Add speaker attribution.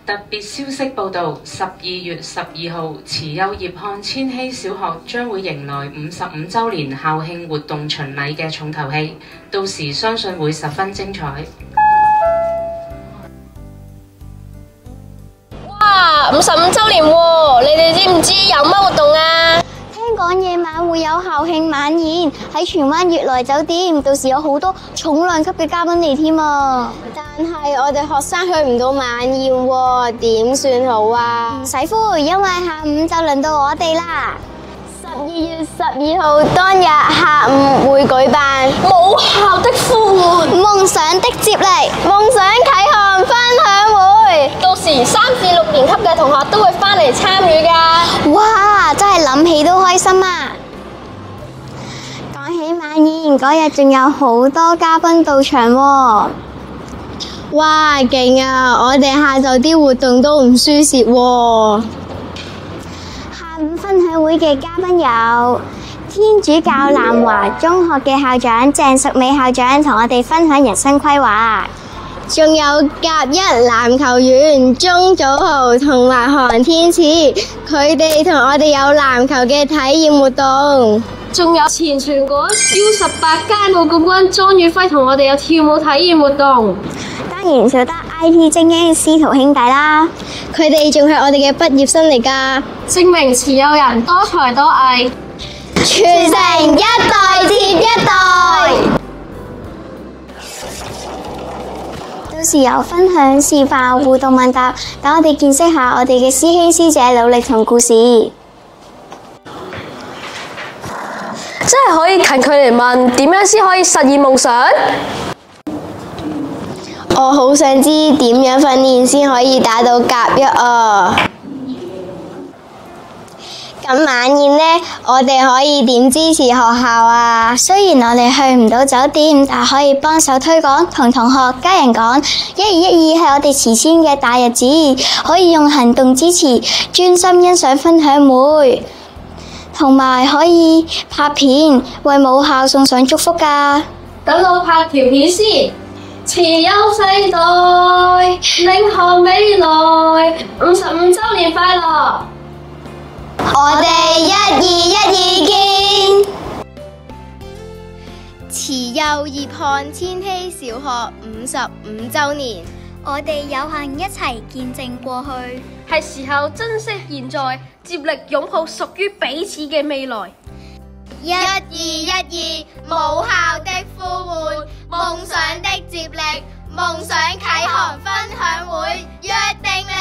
Speaker 1: 特別消息報導，12月12號，慈幼葉漢千禧小學將會迎來55週年校慶活動巡禮嘅重頭戲，到時相信會十分精彩。
Speaker 2: 哇！55週年喎，你哋知唔知有乜活動啊？
Speaker 3: 聽講夜晚會有校慶晚宴喺荃灣悅來酒店，到時有好多重量級嘅嘉賓嚟添啊！
Speaker 2: 但係我哋學生去唔到晚宴喎，點算好啊？
Speaker 3: 唔使灰，因為下午就輪到我哋啦。
Speaker 2: 12月12號當日下午會舉辦母校的呼喚、
Speaker 3: 夢想的接力、
Speaker 2: 夢想啟航分享會，到時3至6年級嘅同學都會返嚟參與㗎。
Speaker 3: 哇！真係諗起都開心啊！講起晚宴嗰日，仲有好多嘉賓到場喎。
Speaker 2: 哇！勁啊！我哋下晝啲活動都唔輸蝕喎。
Speaker 3: 下午分享會嘅嘉賓有天主教南華中學嘅校長鄭淑美校長，同我哋分享人生規劃。
Speaker 2: 仲有甲一籃球員鐘祖豪同埋韓天賜，佢哋同我哋有籃球嘅體驗活動。仲有前全港 U18街舞冠軍莊宇輝同我哋有跳舞體驗活動。
Speaker 3: 當然少得 IT 精英司徒兄弟啦，
Speaker 2: 佢哋仲係我哋嘅畢業生嚟㗎，證明慈幼人多才多藝，
Speaker 3: 傳承一代接一代。到時有分享、示範、互動問答，等我哋見識下我哋嘅師兄師姐努力同故事。
Speaker 2: 真係可以近距離問點樣先可以實現夢想？我好想知點樣訓練先可以打到甲一啊！咁晚宴呢，我哋可以點支持學校啊？
Speaker 3: 雖然我哋去唔到酒店，但可以幫手推廣，同同學、家人講1月12係我哋慈千嘅大日子，可以用行動支持，專心欣賞分享會，同埋可以拍片為母校送上祝福㗎。
Speaker 2: 等我拍條片先。慈幼世代，領航未來，55週年快樂！
Speaker 3: 我哋1212見。
Speaker 2: 慈幼葉漢千禧小學55週年，
Speaker 3: 我哋有幸一齊見證過去，
Speaker 2: 係時候珍惜現在，接力擁抱屬於彼此嘅未來。1212母校的呼喚，夢想的接力，夢想啟航分享會，約定你。